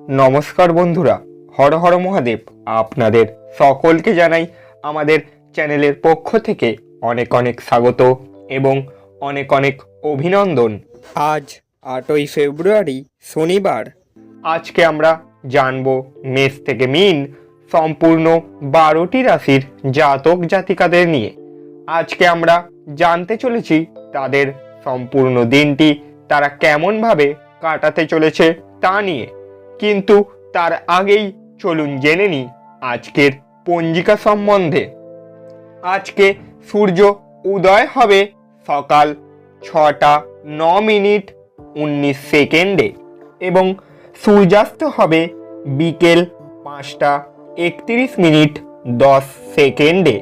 নমস্কার বন্ধুরা, হর হর মহাদেব। আপনাদের সকলকে জানাই আমাদের চ্যানেলের পক্ষ থেকে অনেক অনেক স্বাগত এবং অনেক অনেক অভিনন্দন। আজ 8ই ফেব্রুয়ারি শনিবার। আজকে আমরা জানব মেষ থেকে মীন সম্পূর্ণ 12টি রাশির জাতক জাতিকাদের নিয়ে। আজকে আমরা জানতে চলেছি তাদের সম্পূর্ণ দিনটি তারা কেমনভাবে কাটাতে চলেছে তা নিয়ে। কিন্তু তার আগেই চলুন জেনে নিই আজকের পঞ্জিকা সম্বন্ধে। আজকে সূর্য উদয় হবে সকাল 6টা 9 মিনিট 19 সেকেন্ডে এবং সূর্যাস্ত হবে বিকেল 5টা 31 মিনিট 10 সেকেন্ডে।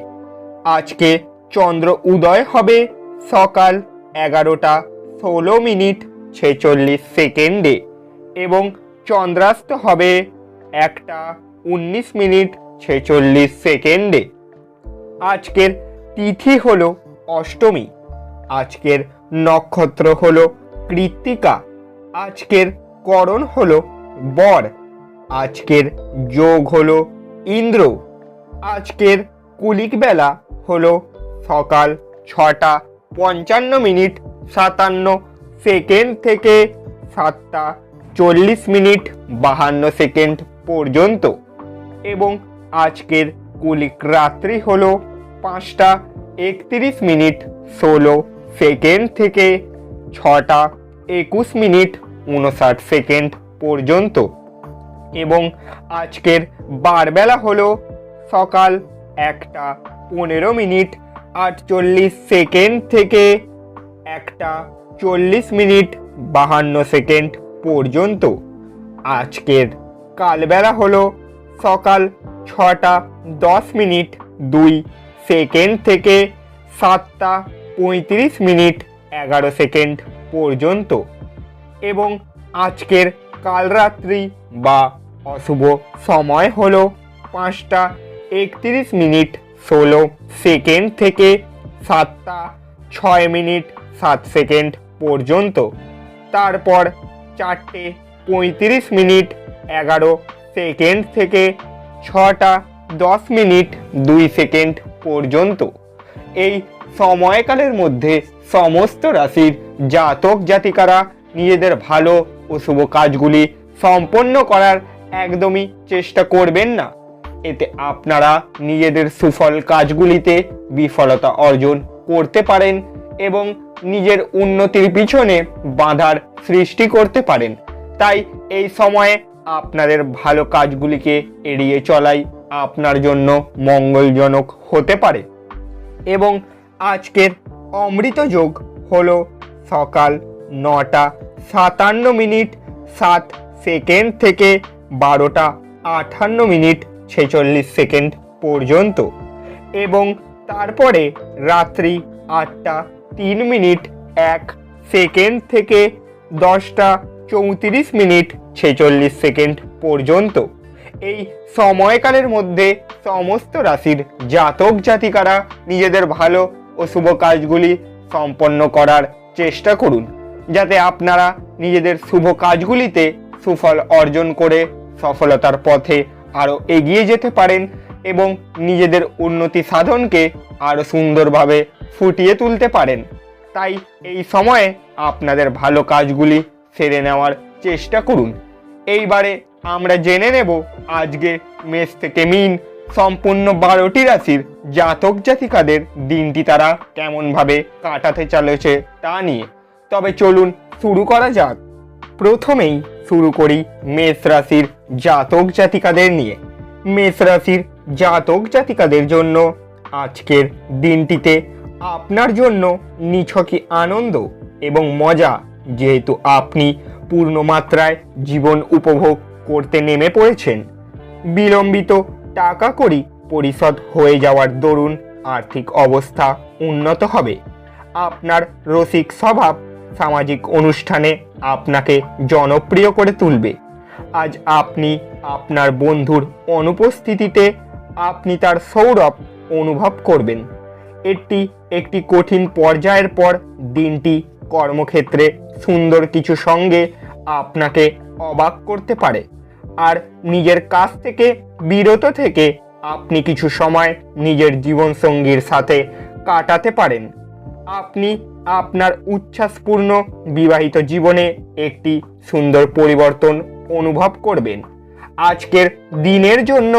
আজকে চন্দ্র উদয় হবে সকাল 11টা 16 মিনিট 46 সেকেন্ডে এবং চন্দ্রাস্ত হবে 1টা 19 মিনিট 46 সেকেন্ডে। আজকের তিথি হলো অষ্টমী। আজকের নক্ষত্র হলো কৃত্তিকা। আজকের করণ হলো বর। আজকের যোগ হলো ইন্দ্র। আজকের কুলিক বেলা হলো সকাল 6টা 55 মিনিট 57 সেকেন্ড থেকে 7টা 40 মিনিট 52 সেকেন্ড পর্যন্ত এবং আজকের কুলিক রাত্রি হলো 5টা 31 মিনিট 16 সেকেন্ড থেকে 6টা 21 মিনিট 59 সেকেন্ড পর্যন্ত এবং আজকের বারবেলা হলো সকাল 1টা 15 মিনিট 48 সেকেন্ড থেকে 1টা 40 মিনিট 52 সেকেন্ড পর্যন্ত। আজকের কালবেলা হলো সকাল 6টা 10 মিনিট 2 সেকেন্ড থেকে 7টা 35 মিনিট 11 সেকেন্ড পর্যন্ত এবং আজকের কালরাত্রি বা অশুভ সময় হলো 5টা 31 মিনিট 16 সেকেন্ড থেকে 7টা 6 মিনিট 7 সেকেন্ড পর্যন্ত। তারপর 4টে 35 মিনিট 11 সেকেন্ড থেকে 6টা 10 মিনিট 2 সেকেন্ড পর্যন্ত। এই সময়কালের মধ্যে সমস্ত রাশির জাতক জাতিকারা নিজেদের ভালো ও শুভ কাজগুলি সম্পন্ন করার একদমই চেষ্টা করবেন না। এতে আপনারা নিজেদের সুফল কাজগুলিতে বিফলতা অর্জন করতে পারেন এবং নিজের উন্নতির পিছনে বাধার সৃষ্টি করতে পারেন। তাই এই সময়ে আপনাদের ভালো কাজগুলিকে এড়িয়ে চলাই আপনার জন্য মঙ্গলজনক হতে পারে এবং আজকের অমৃত যোগ হলো সকাল 9টা 57 মিনিট 7 সেকেন্ড থেকে 12টা 58 মিনিট 46 সেকেন্ড পর্যন্ত এবং তারপরে রাত্রি 8টা 3 মিনিট 1 সেকেন্ড থেকে 10টা 34 মিনিট 46 সেকেন্ড পর্যন্ত। এই সময়কালের মধ্যে সমস্ত রাশির জাতক জাতিকারা নিজেদের ভালো ও শুভ কাজগুলি সম্পন্ন করার চেষ্টা করুন, যাতে আপনারা নিজেদের শুভ কাজগুলিতে সুফল অর্জন করে সফলতার পথে আরও এগিয়ে যেতে পারেন এবং নিজেদের উন্নতি সাধনকে আরও সুন্দরভাবে ফুটিয়ে তুলতে পারেন। তাই এই সময়ে আপনাদের ভালো কাজগুলি সেরে নেওয়ার চেষ্টা করুন। এইবারে আমরা জেনে নেব আজকে মেষ থেকে মীন সম্পূর্ণ 12টি রাশির জাতক জাতিকাদের দিনটি তারা কেমনভাবে কাটাতে চলেছে তা নিয়ে। তবে চলুন শুরু করা যাক। প্রথমেই শুরু করি মেষ রাশির জাতক জাতিকাদের নিয়ে। মেষ রাশির জাতক জাতিকাদের জন্য আজকের দিনটিতে আপনার জন্য নিছকই আনন্দ এবং মজা, যেহেতু আপনি পূর্ণ মাত্রায় জীবন উপভোগ করতে নেমে পড়েছেন। বিলম্বিত টাকা কড়ি পরিশোধ হয়ে যাওয়ার দরুন আর্থিক অবস্থা উন্নত হবে। আপনার রসিক স্বভাব সামাজিক অনুষ্ঠানে আপনাকে জনপ্রিয় করে তুলবে। আজ আপনি আপনার বন্ধুর অনুপস্থিতিতে আপনি তার সৌরভ অনুভব করবেন। এটি একটি কঠিন পর্যায়ের পর দিনটি কর্মক্ষেত্রে সুন্দর কিছু সঙ্গে আপনাকে অবাক করতে পারে। আর নিজের কাজ থেকে বিরত থেকে আপনি কিছু সময় নিজের জীবনসঙ্গীর সাথে কাটাতে পারেন। আপনি আপনার উচ্ছ্বাসপূর্ণ বিবাহিত জীবনে একটি সুন্দর পরিবর্তন অনুভব করবেন। আজকের দিনের জন্য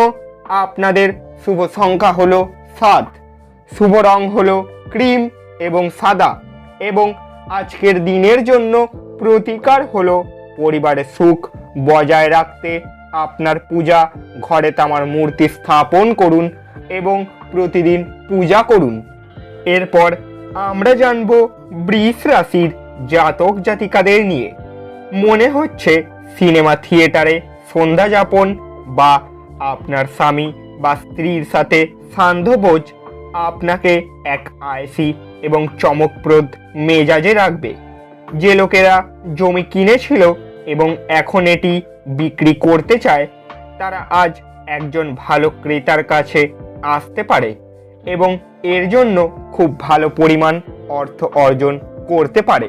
আপনাদের শুভ সংখ্যা হলো 7, শুভ রং হলো ক্রিম এবং সাদা, এবং আজকের দিনের জন্য প্রতিকার হলো পরিবারের সুখ বজায় রাখতে আপনার পূজা ঘরে তামার মূর্তি স্থাপন করুন এবং প্রতিদিন পূজা করুন। এরপর আমরা জানব বৃষ রাশির জাতক জাতিকাদের নিয়ে। মনে হচ্ছে সিনেমা থিয়েটারে সন্ধ্যা যাপন বা আপনার স্বামী বা স্ত্রীর সাথে সান্ধ্যভোজ আপনাকে এক আয়সী এবং চমকপ্রদ মেজাজে রাখবে। যে লোকেরা জমি কিনেছিল এবং এখন এটি বিক্রি করতে চায়, তারা আজ একজন ভালো ক্রেতার কাছে আসতে পারে এবং এর জন্য খুব ভালো পরিমাণ অর্থ অর্জন করতে পারে।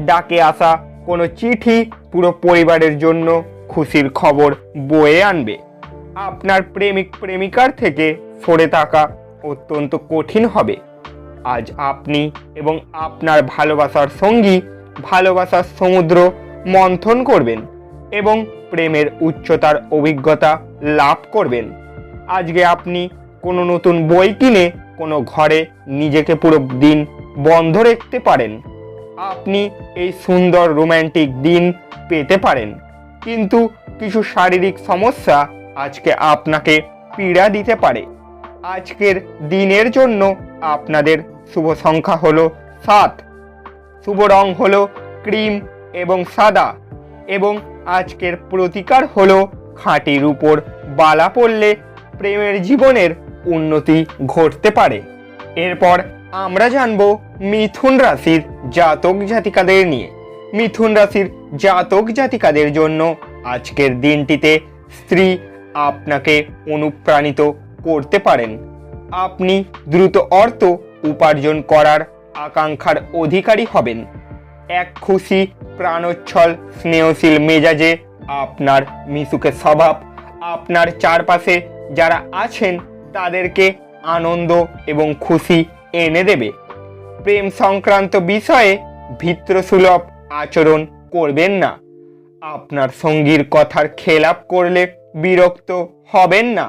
ডাকে আসা কোনো চিঠি পুরো পরিবারের জন্য খুশির খবর বয়ে আনবে। আপনার প্রেমিক প্রেমিকার থেকে সরে থাকা অত্যন্ত কঠিন হবে। আজ আপনি এবং আপনার ভালোবাসার সঙ্গী ভালোবাসার সমুদ্র মন্থন করবেন এবং প্রেমের উচ্চতার অভিজ্ঞতা লাভ করবেন। আজকে আপনি কোনো নতুন বই কিনে কোনো ঘরে নিজেকে পুরো দিন বন্ধ রাখতে পারেন। আপনি এই সুন্দর রোম্যান্টিক দিন পেতে পারেন, কিন্তু কিছু শারীরিক সমস্যা আজকে আপনাকে পীড়া দিতে পারে। আজকের দিনের জন্য আপনাদের শুভ সংখ্যা হলো 7, শুভ রং হলো ক্রিম এবং সাদা, এবং আজকের প্রতিকার হলো খাঁটির উপর বালা পড়লে প্রেমের জীবনের উন্নতি ঘটতে পারে। এরপর আমরা জানব মিথুন রাশির জাতক জাতিকাদের নিয়ে। মিথুন রাশির জাতক জাতিকাদের জন্য আজকের দিনটিতে স্ত্রী আপনাকে অনুপ্রাণিত করতে পারেন। আপনি দ্রুত অর্থ উপার্জন করার আকাঙ্ক্ষার অধিকারী হবেন। এক খুশি প্রাণোচ্ছল স্নেহশীল মেজাজে আপনার মিশুকে স্বভাব আপনার চারপাশে যারা আছেন তাদেরকে আনন্দ এবং খুশি এনে দেবে। প্রেম সংক্রান্ত বিষয়ে ভীতসুলভ আচরণ করবেন না। আপনার সঙ্গীর কথার খেলাপ করলে বিরক্ত হবেন না।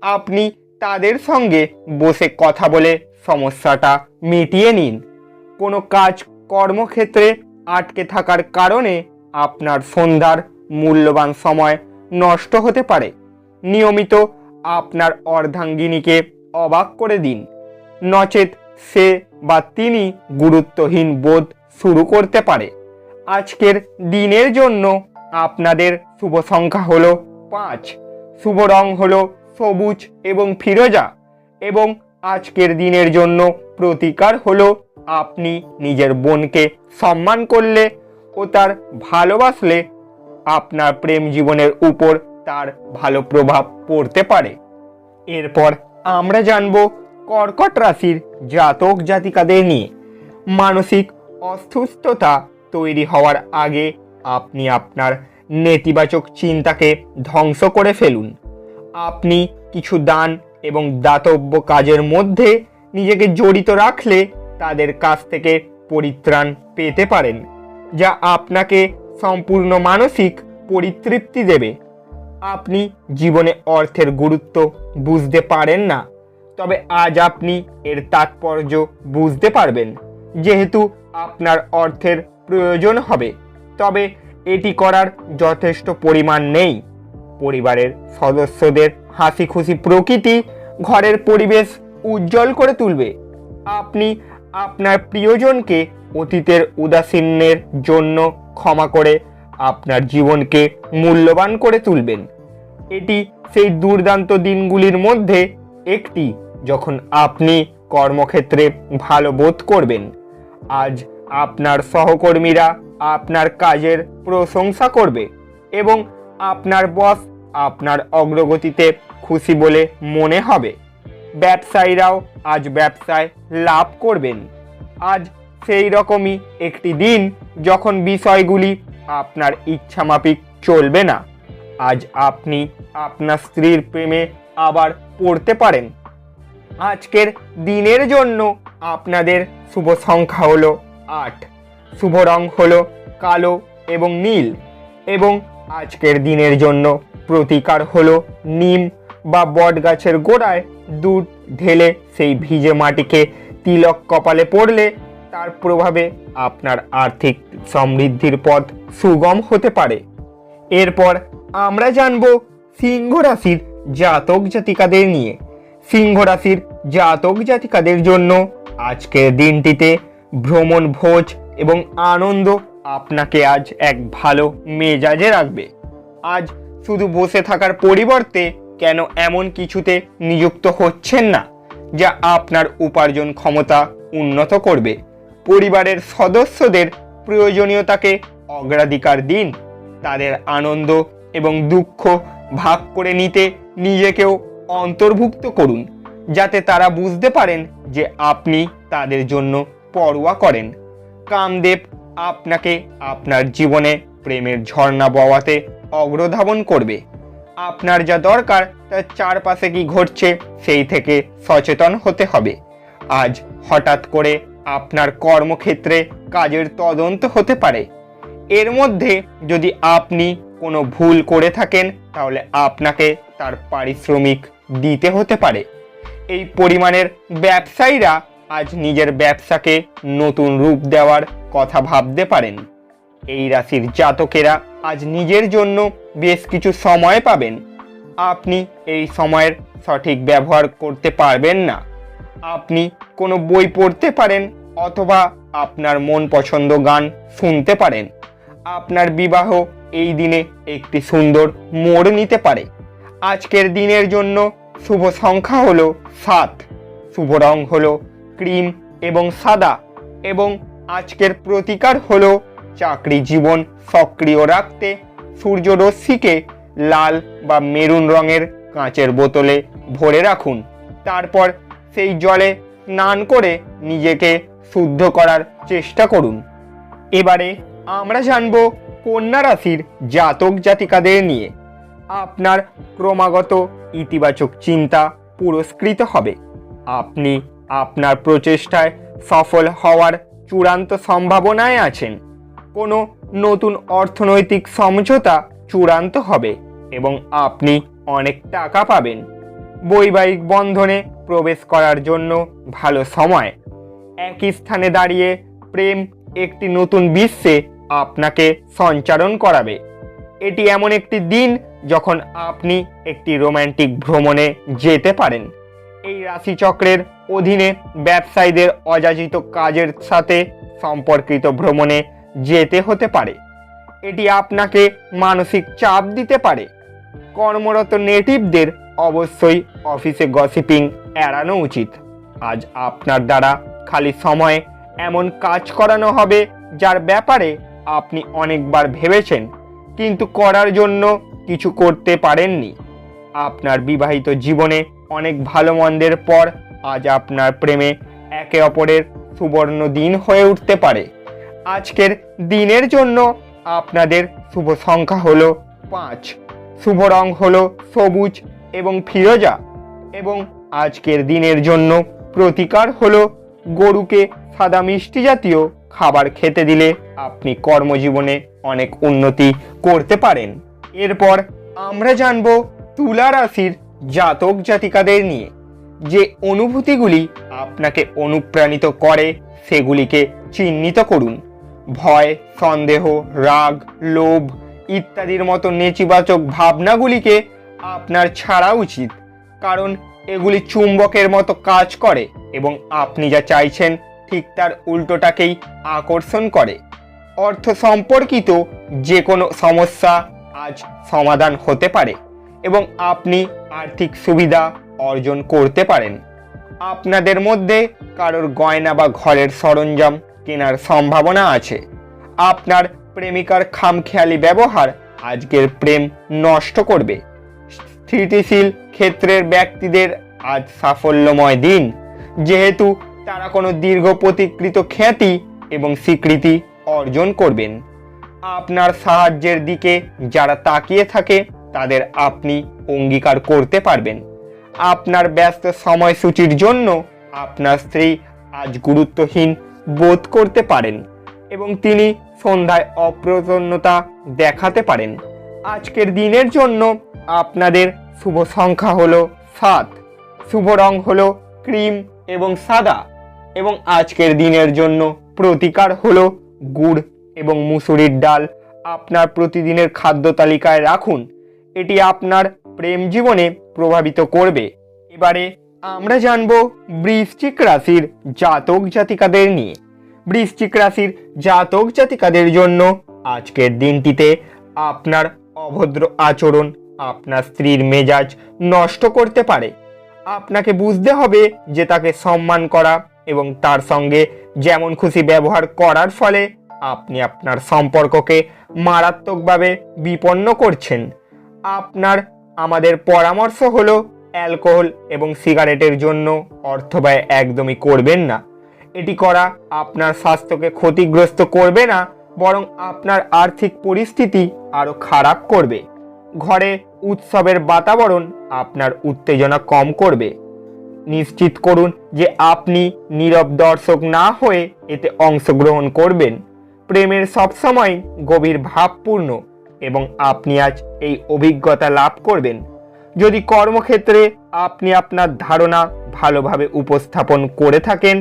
আপনি তাদের সঙ্গে বসে কথা বলে সমস্যাটা মিটিয়ে নিন। কোনো কাজ কর্মক্ষেত্রে আটকে থাকার কারণে আপনার সন্ধ্যার মূল্যবান সময় নষ্ট হতে পারে। নিয়মিত আপনার অর্ধাঙ্গিনীকে অবাক করে দিন, নচেত সে বা তিনি গুরুত্বহীন বোধ শুরু করতে পারে। আজকের দিনের জন্য আপনাদের শুভ সংখ্যা হলো 5, শুভ রং হলো সবুজ এবং ফিরোজা, এবং আজকের দিনের জন্য প্রতিকার হলো আপনি নিজের বোনকে সম্মান করলে ও তার ভালোবাসলে আপনার প্রেম জীবনের উপর তার ভালো প্রভাব পড়তে পারে। এরপর আমরা জানব কর্কট রাশির জাতক জাতিকাদের নিয়ে। মানসিক অসুস্থতা তৈরি হওয়ার আগে আপনি আপনার নেতিবাচক চিন্তাকে ধ্বংস করে ফেলুন। আপনি কিছু দান এবং দাতব্য কাজের মধ্যে নিজেকে জড়িত রাখলে তাদের কাছ থেকে পরিত্রাণ পেতে পারেন, যা আপনাকে সম্পূর্ণ মানসিক পরিতৃপ্তি দেবে। আপনি জীবনে অর্থের গুরুত্ব বুঝতে পারেন না, তবে আজ আপনি এর তাৎপর্য বুঝতে পারবেন। যেহেতু আপনার অর্থের প্রয়োজন হবে, তবে এটি করার যথেষ্ট পরিমাণ নেই। পরিবারের সদস্যদের হাসি খুশি প্রকৃতি ঘরের পরিবেশ উজ্জ্বল করে তুলবে। আপনি আপনার প্রিয়জনকে অতীতের উদাসীনের জন্য ক্ষমা করে আপনার জীবনকে মূল্যবান করে তুলবেন। এটি সেই দুর্দান্ত দিনগুলির মধ্যে একটি যখন আপনি কর্মক্ষেত্রে ভালো বোধ করবেন। আজ আপনার সহকর্মীরা আপনার কাজের প্রশংসা করবে এবং আপনার বস আপনার অগ্রগতিতে খুশি বলে মনে হবে। ব্যবসায়ীরাও আজ ব্যবসায় লাভ করবেন। আজ সেই রকমই একটি দিন যখন বিষয়গুলি আপনার ইচ্ছামাফিক চলবে না। আজ আপনি আপনার স্ত্রীর প্রেমে আবার পড়তে পারেন। আজকের দিনের জন্য আপনাদের শুভ সংখ্যা হলো 8, শুভ রং হলো কালো এবং নীল, এবং আজকের দিনের জন্য প্রতিকার হলো নিম বা বট গাছের গোড়ায় দুধ ঢেলে সেই ভিজে মাটিকে তিলক কপালে পড়লে তার প্রভাবে আপনার আর্থিক সমৃদ্ধির পথ সুগম হতে পারে। এরপর আমরা জানব সিংহ রাশির জাতক জাতিকাদের নিয়ে। সিংহ রাশির জাতক জাতিকাদের জন্য আজকের দিনটিতে ভ্রমণ, ভোজ এবং আনন্দ আপনাকে আজ এক ভালো মেজাজে রাখবে। আজ শুধু বসে থাকার পরিবর্তে কেন এমন কিছুতে নিযুক্ত হচ্ছেন না যা আপনার উপার্জন ক্ষমতা উন্নত করবে। পরিবারের সদস্যদের প্রয়োজনীয়তাকে অগ্রাধিকার দিন। তাদের আনন্দ এবং দুঃখ ভাগ করে নিতে নিজেকেও অন্তর্ভুক্ত করুন, যাতে তারা বুঝতে পারেন যে আপনি তাদের জন্য পরোয়া করেন। কামদেব আপনাকে আপনার জীবনে প্রেমের ঝর্ণা বওয়াতে অগ্রধাবন করবে। আপনার যা দরকার তার চারপাশে কি ঘটছে সেই থেকে সচেতন হতে হবে। আজ হঠাৎ করে আপনার কর্মক্ষেত্রে কাজের তদন্ত হতে পারে। এর মধ্যে যদি আপনি কোনো ভুল করে থাকেন তাহলে আপনাকে তার পারিশ্রমিক দিতে হতে পারে। এই পরিমাণের ব্যবসায়ীরা আজ নিজের ব্যবসাকে নতুন রূপ দেওয়ার কথা ভাবতে পারেন। এই রাশির জাতকেরা আজ নিজের জন্য বেশ কিছু সময় পাবেন। আপনি এই সময়ের সঠিক ব্যবহার করতে পারবেন না। আপনি কোনো বই পড়তে পারেন অথবা আপনার মন পছন্দ গান শুনতে পারেন। আপনার বিবাহ এই দিনে একটি সুন্দর মোড় নিতে পারে। আজকের দিনের জন্য শুভ সংখ্যা হলো 7, শুভ রং হলো ক্রিম এবং সাদা, এবং আজকের প্রতিকার হলো চাকরি জীবন সক্রিয় রাখতে সূর্যরশ্মিকে লাল বা মেরুন রঙের কাঁচের বোতলে ভরে রাখুন। তারপর সেই জলে স্নান করে নিজেকে শুদ্ধ করার চেষ্টা করুন। এবারে আমরা জানব কন্যা রাশির জাতক জাতিকাদের নিয়ে। আপনার ক্রমাগত ইতিবাচক চিন্তা পুরস্কৃত হবে। আপনি আপনার প্রচেষ্টায় সফল হওয়ার চূড়ান্ত সম্ভাবনায় আছেন। কোনো নতুন অর্থনৈতিক সমঝোতা চূড়ান্ত হবে এবং আপনি অনেক টাকা পাবেন। বৈবাহিক বন্ধনে প্রবেশ করার জন্য ভালো সময়। একই স্থানে দাঁড়িয়ে প্রেম একটি নতুন বিশ্বে আপনাকে সঞ্চারণ করাবে। এটি এমন একটি দিন যখন আপনি একটি রোমান্টিক ভ্রমণে যেতে পারেন। এই রাশিচক্রের অধীনে ব্যবসায়ীদের অযাচিত কাজের সাথে সম্পর্কিত ভ্রমণে যেতে হতে পারে। এটি আপনাকে মানসিক চাপ দিতে পারে। কর্মরত নেটিভদের অবশ্যই অফিসে গসিপিং এড়ানো উচিত। আজ আপনার দ্বারা খালি সময়ে এমন কাজ করানো হবে যার ব্যাপারে আপনি অনেকবার ভেবেছেন কিন্তু করার জন্য কিছু করতে পারেননি। আপনার বিবাহিত জীবনে অনেক ভালো মন্দের পর আজ আপনার প্রেমে একে অপরের সুবর্ণ দিন হয়ে উঠতে পারে। আজকের দিনের জন্য আপনাদের শুভ সংখ্যা হলো 5, শুভ রং হলো সবুজ এবং ফিরোজা, এবং আজকের দিনের জন্য প্রতিকার হলো গরুকে সাদা মিষ্টি জাতীয় খাবার খেতে দিলে আপনি কর্মজীবনে অনেক উন্নতি করতে পারেন। এরপর আমরা জানব তুলা রাশির জাতক জাতিকাদের নিয়ে। যে অনুভূতিগুলি আপনাকে অনুপ্রাণিত করে সেগুলিকে চিহ্নিত করুন। ভয়, সন্দেহ, রাগ, লোভ ইত্যাদির মতো নেতিবাচক ভাবনাগুলিকে আপনার ছাড়া উচিত, কারণ এগুলি চুম্বকের মতো কাজ করে এবং আপনি যা চাইছেন ঠিক তার উল্টোটাকেই আকর্ষণ করে। অর্থ সম্পর্কিত যে কোনো সমস্যা আজ সমাধান হতে পারে এবং আপনি আর্থিক সুবিধা অর্জন করতে পারেন। আপনাদের মধ্যে কারোর গয়না বা ঘরের সরঞ্জাম কেনার সম্ভাবনা আছে। আপনার প্রেমিকার খামখেয়ালি ব্যবহার আজকের প্রেম নষ্ট করবে। স্থিতিশীল ক্ষেত্রের ব্যক্তিদের আজ সাফল্যময় দিন, যেহেতু তারা কোনো দীর্ঘ প্রতিকৃত খ্যাতি এবং স্বীকৃতি অর্জন করবেন। আপনার সাহায্যের দিকে যারা তাকিয়ে থাকে তাদের আপনি অঙ্গীকার করতে পারবেন। আপনার ব্যস্ত সময়সূচির জন্য আপনার স্ত্রী আজ গুরুত্বহীন বোধ করতে পারেন এবং তিনি সন্ধ্যায় অপ্রসন্নতা দেখাতে পারেন। আজকের দিনের জন্য আপনাদের শুভ সংখ্যা হলো 7, শুভ রং হলো ক্রিম এবং সাদা, এবং আজকের দিনের জন্য প্রতিকার হলো গুড় এবং মুসুরির ডাল আপনার প্রতিদিনের খাদ্য তালিকায় রাখুন। এটি আপনার প্রেম জীবনে প্রভাবিত করবে। এবারে আমরা জানব বৃশ্চিক রাশির জাতক জাতিকাদের নিয়ে। বৃশ্চিক রাশির জাতক জাতিকাদের জন্য আজকের দিনটিতে আপনার অভদ্র আচরণ আপনার স্ত্রীর মেজাজ নষ্ট করতে পারে। আপনাকে বুঝতে হবে যে তাকে সম্মান করা এবং তার সঙ্গে যেমন খুশি ব্যবহার করার ফলে আপনি আপনার সম্পর্ককে মারাত্মকভাবে বিপন্ন করছেন। আমাদের পরামর্শ হলো অ্যালকোহল এবং সিগারেটের জন্য অর্থ ব্যয় একদমই করবেন না। এটি করা আপনার স্বাস্থ্যকে ক্ষতিগ্রস্ত করবে না, বরং আপনার আর্থিক পরিস্থিতি আরও খারাপ করবে। ঘরে উৎসবের বাতাবরণ আপনার উত্তেজনা কম করবে। নিশ্চিত করুন যে আপনি নীরব দর্শক না হয়ে এতে অংশগ্রহণ করবেন। প্রেমের সবসময় গভীর ভাবপূর্ণ এবং আপনি আজ এই অভিজ্ঞতা লাভ করবেন। যদি কর্মক্ষেত্রে আপনি আপনার ধারণা ভালোভাবে উপস্থাপন করে থাকেন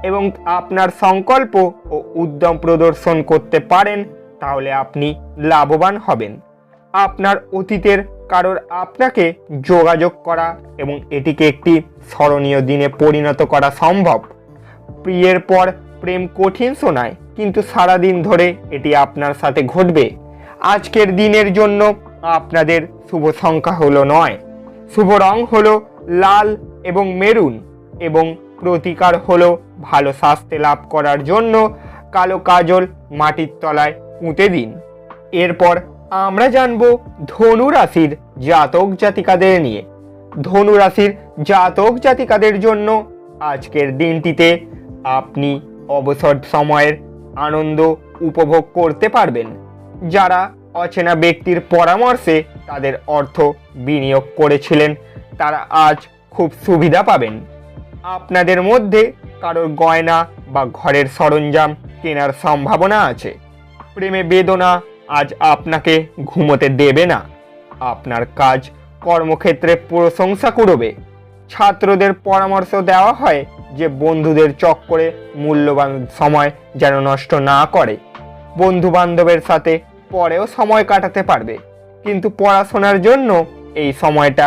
এবং আপনার সংকল্প ও উদ্যম প্রদর্শন করতে পারেন, তাহলে আপনি লাভবান হবেন। আপনার অতীতের কারোর আপনাকে যোগাযোগ করা এবং এটিকে একটি স্মরণীয় দিনে পরিণত করা সম্ভব। প্রিয়ের পর প্রেম কঠিন শোনায়, কিন্তু সারাদিন ধরে এটি আপনার সাথে ঘটবে। আজকের দিনের জন্য আপনাদের শুভ সংখ্যা হলো 9, শুভ রং হলো লাল এবং মেরুন, এবং প্রতিকার হলো ভালো স্বাস্থ্য লাভ করার জন্য কালো কাজল মাটির তলায় পুঁতে দিন। এরপর আমরা জানব ধনু রাশির জাতক জাতিকাদের নিয়ে। ধনু রাশির জাতক জাতিকাদের জন্য আজকের দিনটিতে আপনি অবসর সময়ের আনন্দ উপভোগ করতে পারবেন। যারা অচেনা ব্যক্তির পরামর্শে তাদের অর্থ বিনিয়োগ করেছিলেন, তারা আজ খুব সুবিধা পাবেন। আপনাদের মধ্যে কারোর গয়না বা ঘরের সরঞ্জাম কেনার সম্ভাবনা আছে। প্রেমে বেদনা আজ আপনাকে ঘুমোতে দেবে না। আপনার কাজ কর্মক্ষেত্রে প্রশংসা করবে। ছাত্রদের পরামর্শ দেওয়া হয় যে বন্ধুদের চক্করে মূল্যবান সময় যেন নষ্ট না করে। বন্ধু বান্ধবের সাথে পরেও সময় কাটাতে পারবে, কিন্তু পড়াশোনার জন্য এই সময়টা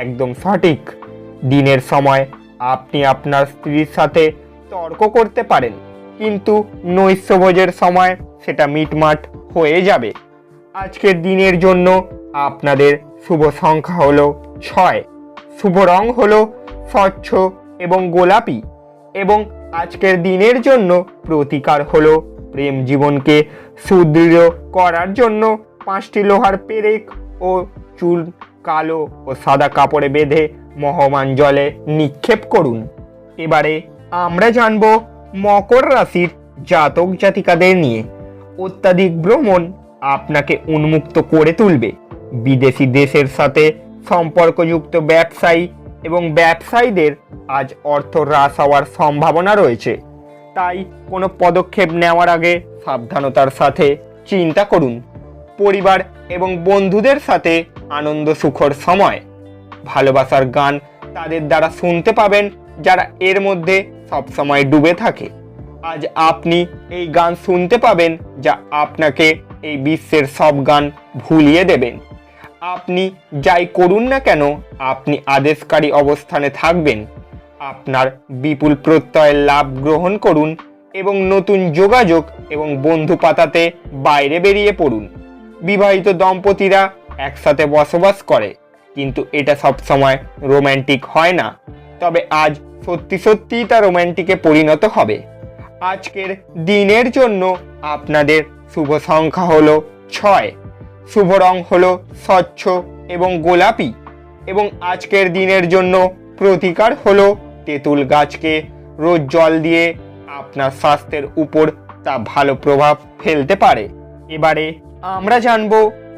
একদম সঠিক। দিনের সময় আপনি আপনার স্ত্রীর সাথে তর্ক করতে পারেন, কিন্তু নৈশভোজের সময় সেটা মিটমাট হয়ে যাবে। আজকের দিনের জন্য আপনাদের শুভ সংখ্যা হলো 6, শুভ রং হলো স্বচ্ছ এবং গোলাপি, এবং আজকের দিনের জন্য প্রতিকার হলো প্রেম জীবনকে সুদৃঢ় করার জন্য 5টি লোহার পেরেক ও চুল কালো ও সাদা কাপড়ে বেঁধে মহমান জলে নিক্ষেপ করুন। এবারে আমরা জানব মকর রাশির জাতক জাতিকাদের নিয়ে। অত্যাধিক ভ্রমণ আপনাকে উন্মুক্ত করে তুলবে। বিদেশি দেশের সাথে সম্পর্কযুক্ত ব্যবসায়ী এবং ব্যবসায়ীদের আজ অর্থ হ্রাস হওয়ার সম্ভাবনা রয়েছে, তাই কোনো পদক্ষেপ নেওয়ার আগে সাবধানতার সাথে চিন্তা করুন। পরিবার এবং বন্ধুদের সাথে আনন্দ সুখর সময়। ভালোবাসার গান তাদের দ্বারা শুনতে পাবেন যারা এর মধ্যে সবসময় ডুবে থাকে। আজ আপনি এই গান শুনতে পাবেন যা আপনাকে এই বিশ্বের সব গান ভুলিয়ে দেবেন। আপনি যাই করুন না কেন, আপনি আদেশকারী অবস্থানে থাকবেন। আপনার বিপুল প্রত্যয়ের লাভ গ্রহণ করুন এবং নতুন যোগাযোগ এবং বন্ধু পাতাতে বাইরে বেরিয়ে পড়ুন। বিবাহিত দম্পতিরা একসাথে বসবাস করে, কিন্তু এটা সবসময় রোম্যান্টিক হয় না। তবে আজ সত্যি সত্যিই তা রোম্যান্টিকে পরিণত হবে। আজকের দিনের জন্য আপনাদের শুভ সংখ্যা হলো 6, শুভ রং হলো স্বচ্ছ এবং গোলাপি, এবং আজকের দিনের জন্য প্রতিকার হলো তেঁতুল গাছকে রোজ জল দিয়ে আপনার স্বাস্থ্যের উপর তা ভালো প্রভাব ফেলতে পারে। এবারে আমরা জানব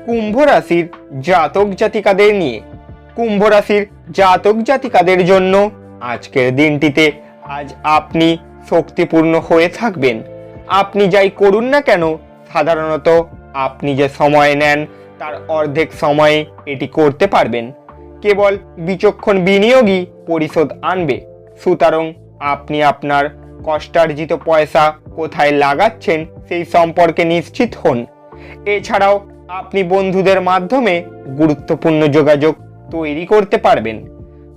কুম্ভ রাশির জাতক জাতিকাদের নিয়ে। কুম্ভ রাশির জাতক জাতিকাদের জন্য আজকের দিনটিতে আজ আপনি শক্তিপূর্ণ হয়ে থাকবেন। আপনি যাই করুন না কেন, সাধারণত আপনি যে সময় নেন তার অর্ধেক সময়ে এটি করতে পারবেন। কেবল বিচক্ষণ বিনিয়োগই পরিশোধ আনবে। সুতরাং আপনি আপনার কষ্টার্জিত পয়সা কোথায় লাগাচ্ছেন সেই সম্পর্কে নিশ্চিত হন। এছাড়াও আপনি বন্ধুদের মাধ্যমে গুরুত্বপূর্ণ যোগাযোগ তৈরি করতে পারবেন।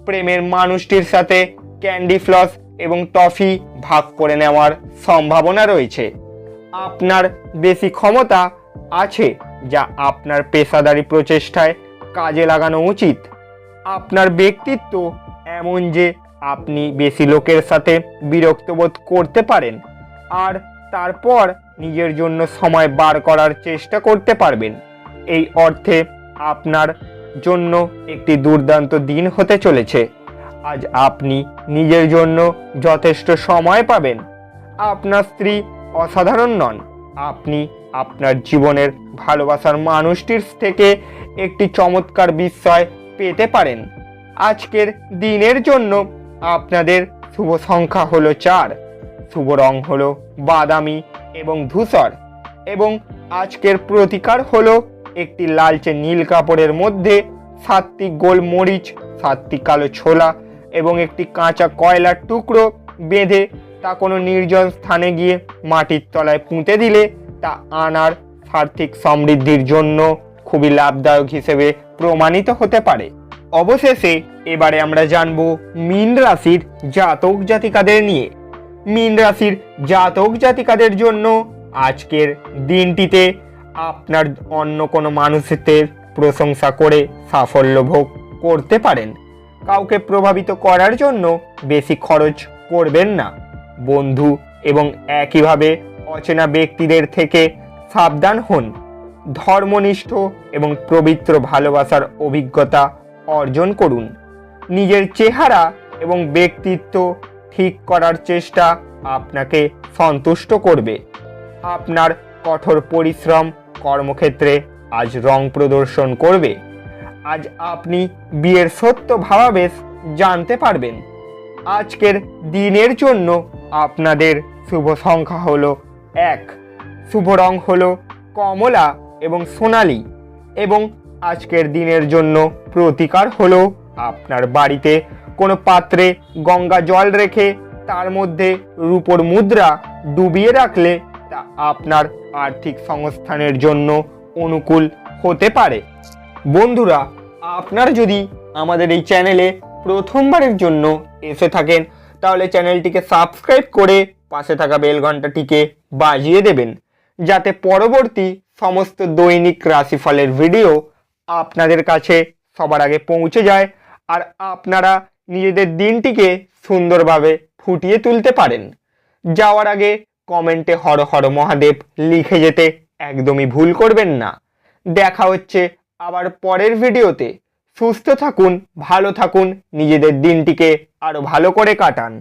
প্রেমের মানুষটির সাথে ক্যান্ডি ফ্লস এবং টফি ভাগ করে নেওয়ার সম্ভাবনা রয়েছে। আপনার বেশি ক্ষমতা আছে যা আপনার পেশাদারি প্রচেষ্টায় কাজে লাগানো উচিত। আপনার ব্যক্তিত্ব এমন যে আপনি বেশি লোকের সাথে বিরক্ত বোধ করতে পারেন, আর তারপর নিজের জন্য সময় বার করার চেষ্টা করতে পারবেন। এই অর্থে আপনার জন্য একটি দুর্দান্ত দিন হতে চলেছে। আজ আপনি নিজের জন্য যথেষ্ট সময় পাবেন। আপনার স্ত্রী অসাধারণ নন। আপনি আপনার জীবনের ভালোবাসার মানুষটির থেকে একটি চমৎকার বিস্ময় পেতে পারেন। আজকের দিনের জন্য আপনাদের শুভ সংখ্যা হলো 4, শুভ রং হলো বাদামি এবং ধূসর, এবং আজকের প্রতিকার হলো একটি লালচে নীল কাপড়ের মধ্যে 7টি গোলমরিচ, 7টি কালো ছোলা এবং একটি কাঁচা কয়লার টুকরো বেঁধে তা কোনো নির্জন স্থানে গিয়ে মাটির তলায় পুঁতে দিলে তা আনার আর্থিক সমৃদ্ধির জন্য খুবই লাভদায়ক হিসেবে প্রমাণিত হতে পারে। অবশেষে এবারে আমরা জানব মীন রাশির জাতক জাতিকাদের নিয়ে। মীন রাশির জাতক জাতিকাদের জন্য আজকের দিনটিতে আপনার অন্য কোনো মানুষের প্রশংসা করে সাফল্য ভোগ করতে পারেন। কাউকে প্রভাবিত করার জন্য বেশি খরচ করবেন না। বন্ধু এবং একইভাবে অচেনা ব্যক্তিদের থেকে সাবধান হন। ধর্মনিষ্ঠ এবং পবিত্র ভালোবাসার অভিজ্ঞতা অর্জন করুন। নিজের চেহারা এবং ব্যক্তিত্ব ঠিক করার চেষ্টা আপনাকে সন্তুষ্ট করবে। আপনার কঠোর পরিশ্রম কর্মক্ষেত্রে আজ রং প্রদর্শন করবে। আজ আপনি বিয়ের সত্য ভাবাবেশ জানতে পারবেন। আজকের দিনের জন্য আপনাদের শুভ সংখ্যা হলো 1, শুভ রং হলো কমলা এবং সোনালী, এবং আজকের দিনের জন্য প্রতিকার হলো আপনার বাড়িতে কোনো পাত্রে গঙ্গা জল রেখে তার মধ্যে রূপোর মুদ্রা ডুবিয়ে রাখলে তা আপনার আর্থিক সংস্থানের জন্য অনুকূল হতে পারে। বন্ধুরা, আপনারা যদি আমাদের এই চ্যানেলে প্রথমবারের জন্য এসে থাকেন তাহলে চ্যানেলটিকে সাবস্ক্রাইব করে পাশে থাকা বেল ঘন্টাটিকে বাজিয়ে দেবেন, যাতে পরবর্তী সমস্ত দৈনিক রাশিফলের ভিডিও আপনাদের কাছে সবার আগে পৌঁছে যায় আর আপনারা নিজেদের দিনটিকে সুন্দরভাবে ফুটিয়ে তুলতে পারেন। যাওয়ার আগে কমেন্টে হর হর মহাদেব লিখে যেতে একদমই ভুল করবেন না। দেখা হচ্ছে আবার পরের ভিডিওতে। সুস্থ থাকুন, ভালো থাকুন, নিজেদের দিনটিকে আরো ভালো করে কাটান।